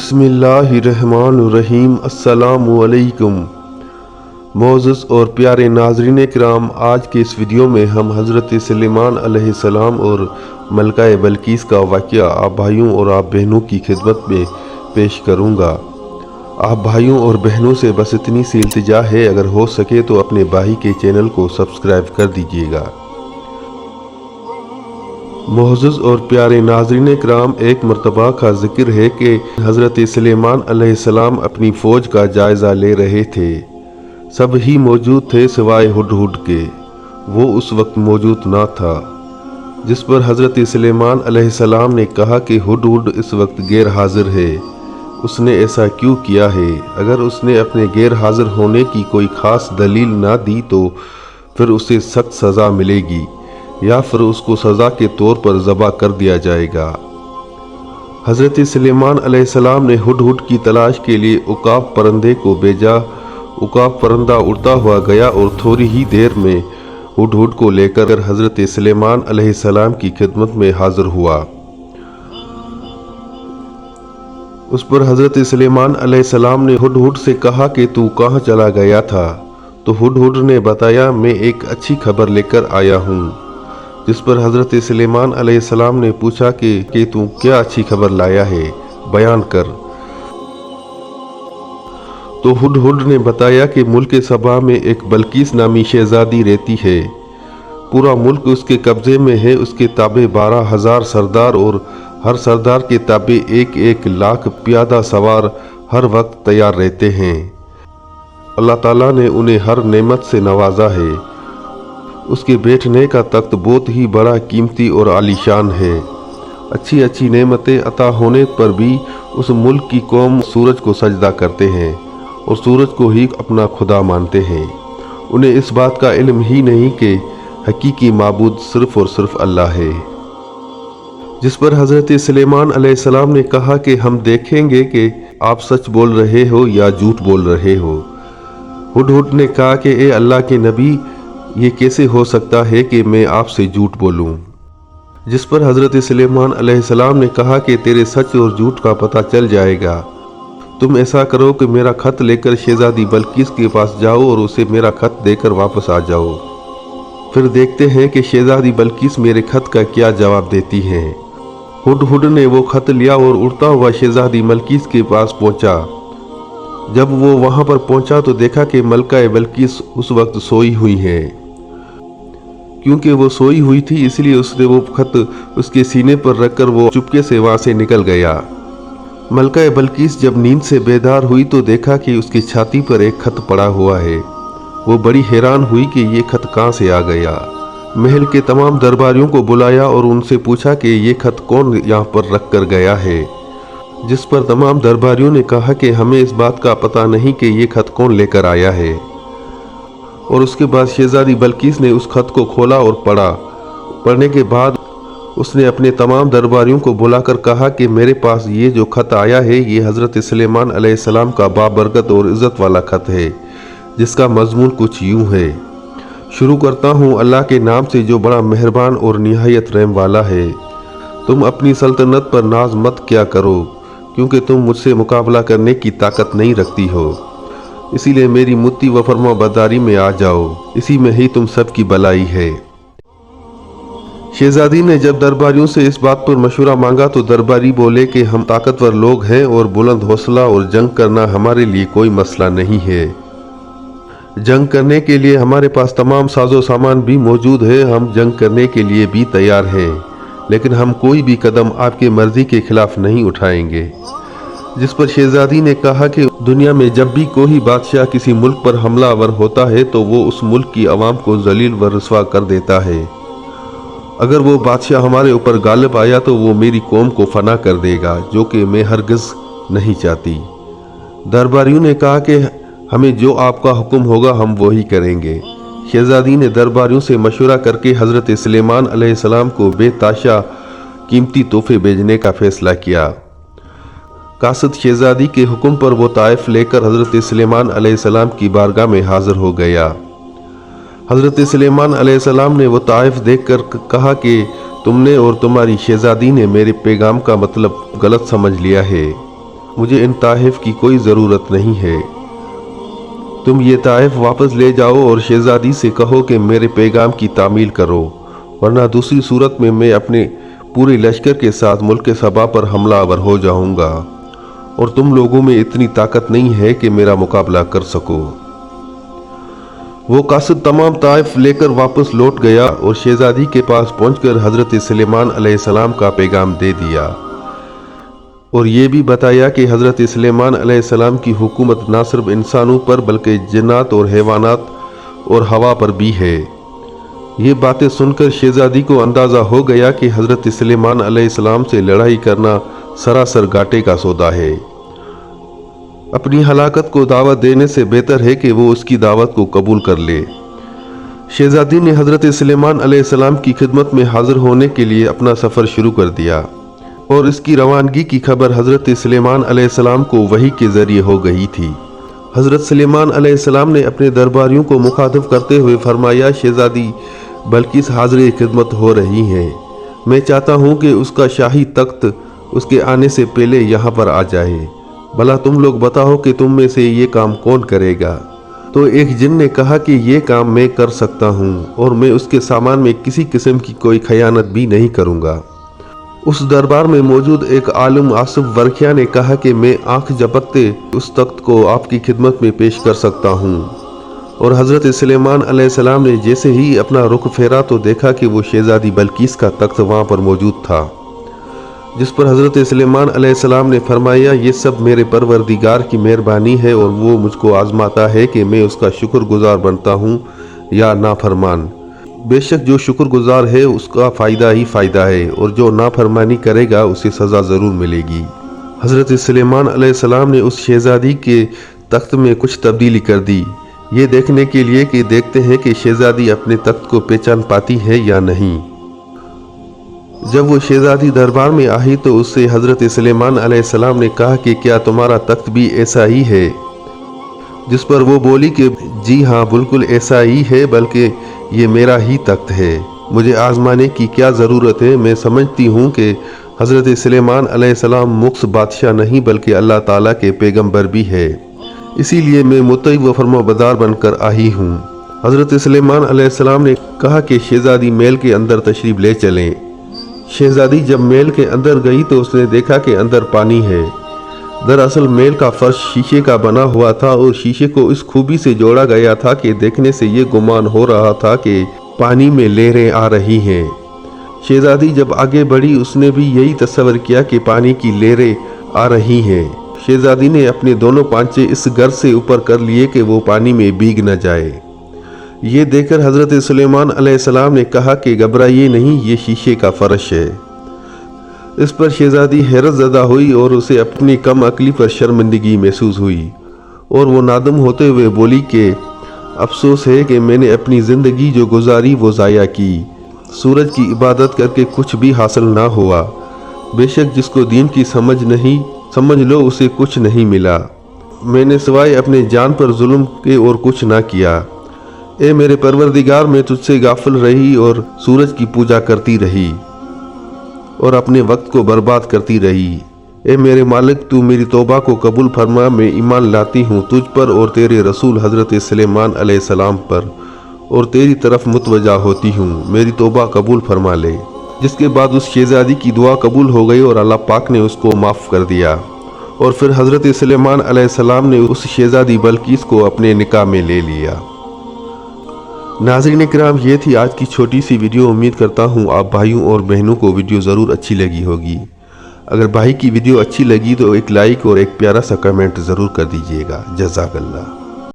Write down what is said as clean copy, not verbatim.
बिस्मिल्लाहिर्रहमानिर्रहीम। अस्सलामु अलैकुम। मोअज़्ज़ज़ और प्यारे नाज़रीन किराम, आज के इस वीडियो में हम हज़रत सुलेमान अलैहिस्सलाम और मलका बल्कीस का वाक़या आप भाइयों और आप बहनों की खिदमत में पेश करूँगा। आप भाइयों और बहनों से बस इतनी सी इल्तिजा है, अगर हो सके तो अपने भाई के चैनल को सब्सक्राइब कर दीजिएगा। मोअज़्ज़ज़ और प्यारे नाज़रीन किराम, एक मरतबा का जिक्र है कि हज़रत सुलेमान अलैहिस्सलाम अपनी फ़ौज का जायज़ा ले रहे थे। सब ही मौजूद थे सिवाय हुडहुड के। वो उस वक्त मौजूद ना था, जिस पर हज़रत सुलेमान अलैहिस्सलाम ने कहा कि हुडहुड इस वक्त गैर हाजिर है। उसने ऐसा क्यों किया है? अगर उसने अपने गैर हाजिर होने की कोई ख़ास दलील ना दी तो फिर उसे सख्त सज़ा मिलेगी, या फिर उसको सज़ा के तौर पर ज़बह कर दिया जाएगा। हज़रत सुलेमान अलैहिस्सलाम ने हुडहुड की तलाश के लिए उकाब परिंदे को भेजा। उकाब परिंदा उड़ता हुआ गया और थोड़ी ही देर में हुडहुड को लेकर हज़रत सुलेमान अलैहिस्सलाम की खिदमत में हाजिर हुआ। उस पर हज़रत सुलेमान अलैहिस्सलाम ने हुडहुड से कहा कि तू कहाँ चला गया था? तो हुडहुड ने बताया, मैं एक अच्छी खबर लेकर आया हूँ। जिस पर हज़रत सुलेमान अलैहिस्सलाम ने पूछा कि तू क्या अच्छी खबर लाया है, बयान कर। तो हुडहुड ने बताया कि मुल्क सबा में एक बल्कीस नामी शहजादी रहती है। पूरा मुल्क उसके कब्ज़े में है। उसके ताबे 12,000 सरदार और हर सरदार के ताबे 1-1 लाख प्यादा सवार हर वक्त तैयार रहते हैं। अल्लाह ताला ने उन्हें हर नेमत से नवाजा है। उसके बैठने का तख्त बहुत ही बड़ा, कीमती और आलीशान है। अच्छी अच्छी नेमतें अता होने पर भी उस मुल्क की कौम सूरज को सजदा करते हैं और सूरज को ही अपना खुदा मानते हैं। उन्हें इस बात का इल्म ही नहीं कि हकीकी माबूद सिर्फ़ और सिर्फ अल्लाह है। जिस पर हज़रत सुलेमान अलैहिस्सलाम ने कहा कि हम देखेंगे कि आप सच बोल रहे हो या झूठ बोल रहे हो। हुडहुड ने कहा कि ए अल्लाह के नबी, ये कैसे हो सकता है कि मैं आपसे झूठ बोलूं? जिस पर हज़रत सुलेमान अलैहिस्सलाम ने कहा कि तेरे सच और झूठ का पता चल जाएगा। तुम ऐसा करो कि मेरा खत लेकर शहजादी बल्कीस के पास जाओ और उसे मेरा खत देकर वापस आ जाओ। फिर देखते हैं कि शहजादी बल्कीस मेरे खत का क्या जवाब देती है। हुडहुड ने वो खत लिया और उड़ता हुआ शहजादी बल्कीस के पास पहुंचा। जब वो वहां पर पहुंचा तो देखा कि मलका बल्कीस उस वक्त सोई हुई है। क्योंकि वो सोई हुई थी, इसलिए उसने वो खत उसके सीने पर रखकर वो चुपके से वहां से निकल गया। मलका बल्कीस जब नींद से बेदार हुई तो देखा कि उसकी छाती पर एक खत पड़ा हुआ है। वो बड़ी हैरान हुई कि ये खत कहाँ से आ गया। महल के तमाम दरबारियों को बुलाया और उनसे पूछा कि ये खत कौन यहाँ पर रख कर गया है। जिस पर तमाम दरबारियों ने कहा कि हमें इस बात का पता नहीं कि ये खत कौन लेकर आया है। और उसके बाद शहजादी बल्कीस ने उस खत को खोला और पढ़ा। पढ़ने के बाद उसने अपने तमाम दरबारियों को बुलाकर कहा कि मेरे पास ये जो खत आया है, ये हज़रत सुलेमान अलैहिस्सलाम का बाबरकत और इज़्ज़त वाला खत है, जिसका मज़मून कुछ यूँ है। शुरू करता हूँ अल्लाह के नाम से जो बड़ा मेहरबान और निहायत रहम वाला है। तुम अपनी सल्तनत पर नाज मत क्या करो, क्योंकि तुम मुझसे मुकाबला करने की ताकत नहीं रखती हो। इसीलिए मेरी मुत्ती व फरमा बरदारी में आ जाओ, इसी में ही तुम सबकी भलाई है। शहजादी ने जब दरबारियों से इस बात पर मशवरा मांगा तो दरबारी बोले कि हम ताकतवर लोग हैं और बुलंद हौसला और जंग करना हमारे लिए कोई मसला नहीं है। जंग करने के लिए हमारे पास तमाम साजो सामान भी मौजूद है। हम जंग करने के लिए भी तैयार हैं, लेकिन हम कोई भी कदम आपकी मर्जी के खिलाफ नहीं उठाएंगे। जिस पर शहजादी ने कहा कि दुनिया में जब भी कोई बादशाह किसी मुल्क पर हमलावर होता है तो वो उस मुल्क की आवाम को जलील व रसवा कर देता है। अगर वो बादशाह हमारे ऊपर गालिब आया तो वो मेरी कौम को फना कर देगा, जो कि मैं हरगिज़ नहीं चाहती। दरबारियों ने कहा कि हमें जो आपका हुक्म होगा हम वही करेंगे। शहजादी ने दरबारियों से मशवरा करके हज़रत सुलेमान अलैहिस्सलाम को बेताशा कीमती तोहफे भेजने का फैसला किया। कासिद शहजादी के हुक्म पर वो ताइफ लेकर हज़रत सुलेमान अलैहिस्सलाम की बारगाह में हाजिर हो गया। हज़रत सुलेमान अलैहिस्सलाम ने वो ताइफ देखकर कहा कि तुमने और तुम्हारी शहजादी ने मेरे पैगाम का मतलब गलत समझ लिया है। مجھے ان تحائف کی کوئی ضرورت نہیں ہے۔ تم یہ تحائف واپس لے جاؤ اور شہزادی سے کہو کہ میرے پیغام کی تعمیل کرو، ورنہ دوسری صورت میں اپنے پورے لشکر کے ساتھ ملک سبا پر حملہ آور ہو جاؤں گا، اور تم لوگوں میں اتنی طاقت نہیں ہے کہ میرا مقابلہ کر سکو۔ وہ قاصد تمام تحائف لے کر واپس لوٹ گیا اور شہزادی کے پاس پہنچ کر حضرت سلیمان علیہ السلام کا پیغام دے دیا، اور یہ بھی بتایا کہ حضرت سلیمان علیہ السلام کی حکومت نہ صرف انسانوں پر بلکہ جنات اور حیوانات اور ہوا پر بھی ہے۔ یہ باتیں سن کر شہزادی کو اندازہ ہو گیا کہ حضرت سلیمان علیہ السلام سے لڑائی کرنا سراسر گھاٹے کا سودا ہے۔ اپنی ہلاکت کو دعوت دینے سے بہتر ہے کہ وہ اس کی دعوت کو قبول کر لے۔ شہزادی نے حضرت سلیمان علیہ السلام کی خدمت میں حاضر ہونے کے لیے اپنا سفر شروع کر دیا، اور اس کی روانگی کی خبر حضرت سلیمان علیہ السلام کو وحی کے ذریعے ہو گئی تھی۔ حضرت سلیمان علیہ السلام نے اپنے درباریوں کو مخاطب کرتے ہوئے فرمایا، شہزادی بلقیس حاضر خدمت ہو رہی ہیں، میں چاہتا ہوں کہ اس کا شاہی تخت اس کے آنے سے پہلے یہاں پر آ جائے، بھلا تم لوگ بتاؤ کہ تم میں سے یہ کام کون کرے گا؟ تو ایک جن نے کہا کہ یہ کام میں کر سکتا ہوں، اور میں اس کے سامان میں کسی قسم کی کوئی خیانت بھی نہیں کروں گا۔ اس دربار میں موجود ایک عالم آصف ورکھیا نے کہا کہ میں آنکھ جھپکتے اس تخت کو آپ کی خدمت میں پیش کر سکتا ہوں، اور حضرت سلیمان علیہ السلام نے جیسے ہی اپنا رخ پھیرا تو دیکھا کہ وہ شہزادی بلقیس کا تخت وہاں پر موجود تھا، جس پر حضرت سلیمان علیہ السلام نے فرمایا، یہ سب میرے پروردگار کی مہربانی ہے، اور وہ مجھ کو آزماتا ہے کہ میں اس کا شکر گزار بنتا ہوں یا نافرمان۔ بے شک جو شکر گزار ہے اس کا فائدہ ہی فائدہ ہے، اور جو نافرمانی کرے گا اسے سزا ضرور ملے گی۔ حضرت سلیمان علیہ السلام نے اس شہزادی کے تخت میں کچھ تبدیلی کر دی، یہ دیکھنے کے لیے کہ دیکھتے ہیں کہ شہزادی اپنے تخت کو پہچان پاتی ہے یا نہیں۔ جب وہ شہزادی دربار میں آئی تو اس سے حضرت سلیمان علیہ السلام نے کہا کہ کیا تمہارا تخت بھی ایسا ہی ہے؟ جس پر وہ بولی کہ جی ہاں، بالکل ایسا ہی ہے، بلکہ یہ میرا ہی تخت ہے، مجھے آزمانے کی کیا ضرورت ہے؟ میں سمجھتی ہوں کہ حضرت سلیمان علیہ السلام مخص بادشاہ نہیں بلکہ اللہ تعالیٰ کے پیغمبر بھی ہے، اسی لیے میں مطیع و فرمانبردار بن کر آئی ہوں۔ حضرت سلیمان علیہ السلام نے کہا کہ شہزادی محل کے اندر تشریف لے چلیں۔ شہزادی جب محل کے اندر گئی تو اس نے دیکھا کہ اندر پانی ہے۔ دراصل محل کا فرش شیشے کا بنا ہوا تھا، اور شیشے کو اس خوبی سے جوڑا گیا تھا کہ دیکھنے سے یہ گمان ہو رہا تھا کہ پانی میں لہریں آ رہی ہیں۔ شہزادی جب آگے بڑھی اس نے بھی یہی تصور کیا کہ پانی کی لہریں آ رہی ہیں۔ شہزادی نے اپنے دونوں پانچے اس غرض سے اوپر کر لیے کہ وہ پانی میں بھیگ نہ جائے۔ یہ دیکھ کر حضرت سلیمان علیہ السلام نے کہا کہ گھبرائیے نہیں، یہ شیشے کا فرش ہے۔ اس پر شہزادی حیرت زدہ ہوئی اور اسے اپنی کم عقلی پر شرمندگی محسوس ہوئی، اور وہ نادم ہوتے ہوئے بولی کہ افسوس ہے کہ میں نے اپنی زندگی جو گزاری وہ ضائع کی، سورج کی عبادت کر کے کچھ بھی حاصل نہ ہوا، بے شک جس کو دین کی سمجھ لو اسے کچھ نہیں ملا، میں نے سوائے اپنے جان پر ظلم کے اور کچھ نہ کیا۔ اے میرے پروردگار، میں تجھ سے غافل رہی اور سورج کی پوجا کرتی رہی اور اپنے وقت کو برباد کرتی رہی۔ اے میرے مالک، تو میری توبہ کو قبول فرما، میں ایمان لاتی ہوں تجھ پر اور تیرے رسول حضرت سلیمان علیہ السلام پر، اور تیری طرف متوجہ ہوتی ہوں، میری توبہ قبول فرما لے۔ جس کے بعد اس شہزادی کی دعا قبول ہو گئی اور اللہ پاک نے اس کو معاف کر دیا، اور پھر حضرت سلیمان علیہ السلام نے اس شہزادی بلقیس کو اپنے نکاح میں لے لیا۔ ناظرین کرام، یہ تھی آج کی چھوٹی سی ویڈیو۔ امید کرتا ہوں آپ بھائیوں اور بہنوں کو ویڈیو ضرور اچھی لگی ہوگی۔ اگر بھائی کی ویڈیو اچھی لگی تو ایک لائک اور ایک پیارا سا کمنٹ ضرور کر دیجیے گا۔ جزاک اللہ۔